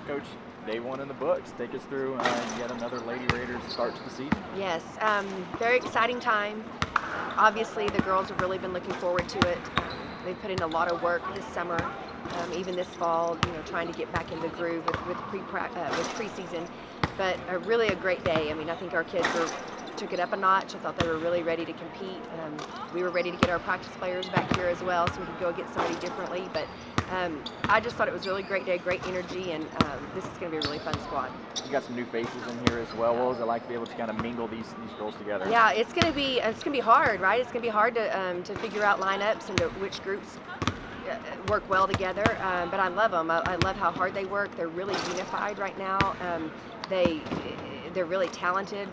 Coach, day one in the books. Take us through yet another Lady Raiders start to the season. Yes, very exciting time. Obviously, the girls have really been looking forward to it. They put in a lot of work this summer, even this fall, trying to get back in the groove with preseason. But really a great day. I mean, I think our kids took it up a notch. I thought they were really ready to compete. We were ready to get our practice players back here as well so we could go against somebody differently. But I just thought it was a really great day, great energy, and this is going to be a really fun squad. You got some new faces in here as well. What was it like to be able to kind of mingle these girls together? Yeah, it's going to be hard, right? It's going to be hard to figure out lineups and which groups work well together. But I love them. I love how hard they work. They're really unified right now. They're really talented.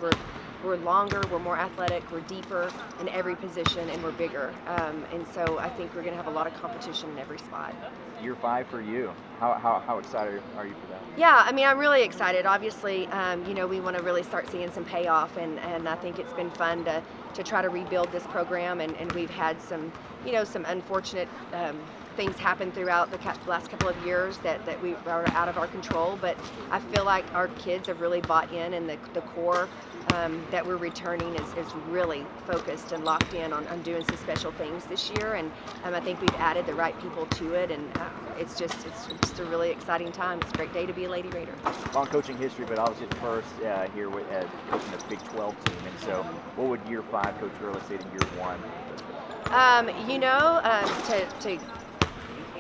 We're longer, we're more athletic, we're deeper in every position, and we're bigger. And so I think we're going to have a lot of competition in every spot. Year 5 for you. How excited are you for that? Yeah, I mean, I'm really excited. Obviously, we want to really start seeing some payoff, and I think it's been fun to try to rebuild this program, and we've had some unfortunate things happen throughout the last couple of years that we are out of our control, but I feel like our kids have really bought in, and the core that we're returning is really focused and locked in on doing some special things this year, and I think we've added the right people to it, and it's just a really exciting time. It's a great day to be a Lady Raider. Long coaching history, but obviously at first here with coaching the Big 12 team, and so what would year 5 Coach Gerlich say to year 1? To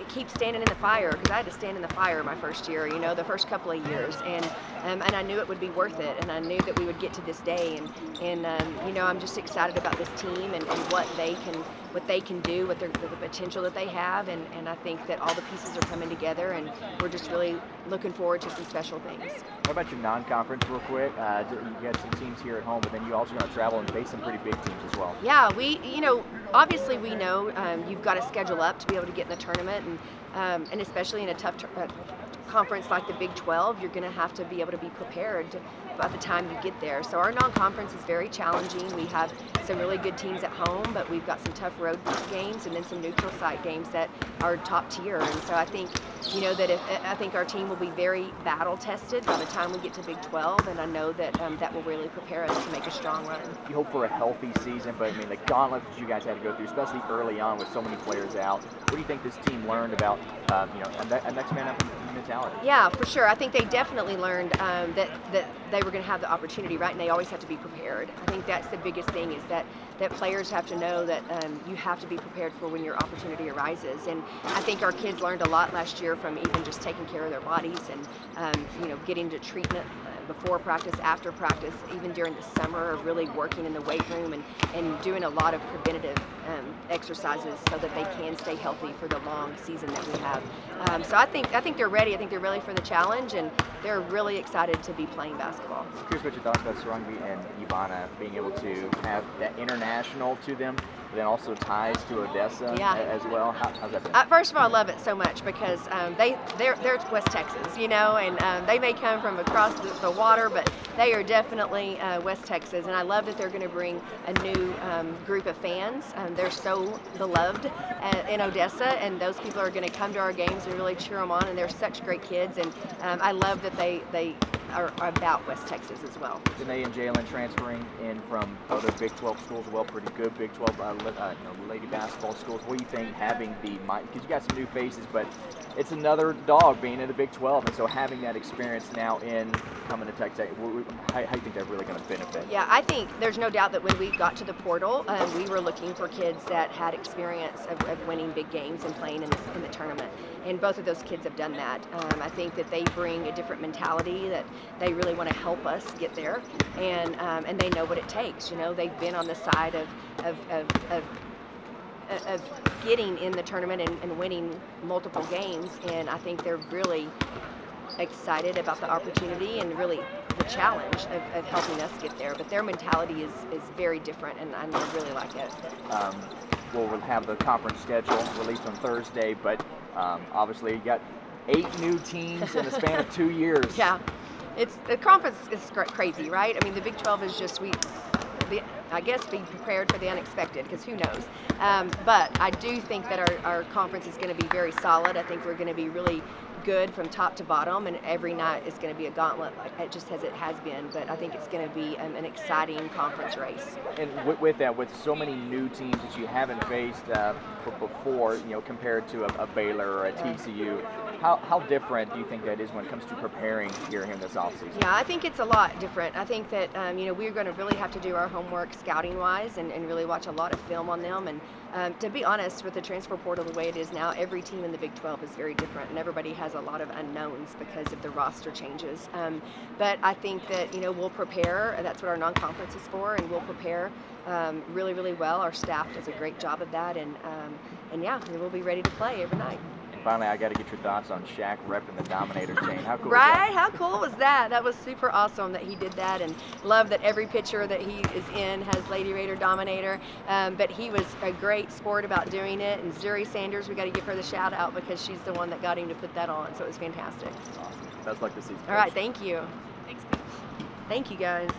keep standing in the fire, because I had to stand in the fire my first year, the first couple of years, and I knew it would be worth it, and I knew that we would get to this day, and I'm just excited about this team and what they can do, with the potential that they have, and I think that all the pieces are coming together, and we're just really looking forward to some special things. What about your non-conference real quick? You got some teams here at home, but then you also going to travel and face some pretty big teams as well. Yeah, obviously we know you've got to schedule up to be able to get in the tournament, and especially in a tough conference like the Big 12, you're going to have to be able to be prepared by the time you get there. So our non-conference is very challenging. We have some really good teams at home, but we've got some tough road games and then some neutral site games that are top tier. And so I think I think our team will be very battle tested by the time we get to Big 12, and I know that that will really prepare us to make a strong run. You hope for a healthy season, but I mean the gauntlet that you guys had to go through, especially early on with so many players out. What do you think this team learned about a next man up mentality? Yeah, for sure. I think they definitely learned that they were going to have the opportunity, right? And they always have to be prepared. I think that's the biggest thing, is that players have to know that you have to be prepared for when your opportunity arises. And I think our kids learned a lot last year from even just taking care of their bodies and getting to treatment before practice, after practice, even during the summer, really working in the weight room and doing a lot of preventative exercises so that they can stay healthy for the long season that we have. So I think they're ready. I think they're ready for the challenge, and they're really excited to be playing basketball. I'm curious what your thoughts about Sarangvi and Ivana being able to have that international to them, but then also ties to Odessa as well. How's that been? First of all, I love it so much because they're West Texas, and they may come from across the water, but they are definitely West Texas, and I love that they're going to bring a new group of fans. They're so beloved in Odessa, and those people are going to come to our games and really cheer them on, and they're such great kids, and I love that they are about West Texas as well. Danae and Jalen transferring in from other Big 12 schools, pretty good Big 12 lady basketball schools. What do you think having because you got some new faces, but it's another dog being in the Big 12, and so having that experience now in coming to Texas, how do you think they're really going to benefit? Yeah, I think there's no doubt that when we got to the portal, we were looking for kids that had experience of winning big games and playing in the tournament, and both of those kids have done that. I think that they bring a different mentality, that they really want to help us get there, and they know what it takes. They've been on the side of getting in the tournament and winning multiple games, and I think they're really excited about the opportunity and really the challenge of helping us get there. But their mentality is very different, and I really like it. We'll have the conference schedule released on Thursday, but obviously you got 8 new teams in the span of 2 years. Yeah, the conference is crazy, right? I mean, the Big 12 is just I guess be prepared for the unexpected, because who knows. But I do think that our conference is going to be very solid. I think we're going to be really good from top to bottom, and every night is going to be a gauntlet, like just as it has been. But I think it's going to be an exciting conference race. And with that, with so many new teams that you haven't faced before, compared to a Baylor or a TCU, how different do you think that is when it comes to preparing here in this offseason? Yeah, I think it's a lot different. I think that we're going to really have to do our homework scouting-wise and really watch a lot of film on them. And to be honest, with the transfer portal the way it is now, every team in the Big 12 is very different, and everybody has a lot of unknowns because of the roster changes. But I think that we'll prepare. That's what our non-conference is for, and we'll prepare really, really well. Our staff does a great job of that, and yeah, we'll be ready to play every night. Finally, I got to get your thoughts on Shaq repping the Dominator chain. How cool right? was that? How cool was that? That was super awesome that he did that, and love that every picture that he is in has Lady Raider Dominator. But he was a great sport about doing it, and Zuri Sanders, we got to give her the shout out because she's the one that got him to put that on, so it was fantastic. Awesome. Best luck this season. All right, thank you. Thanks, Coach. Thank you, guys.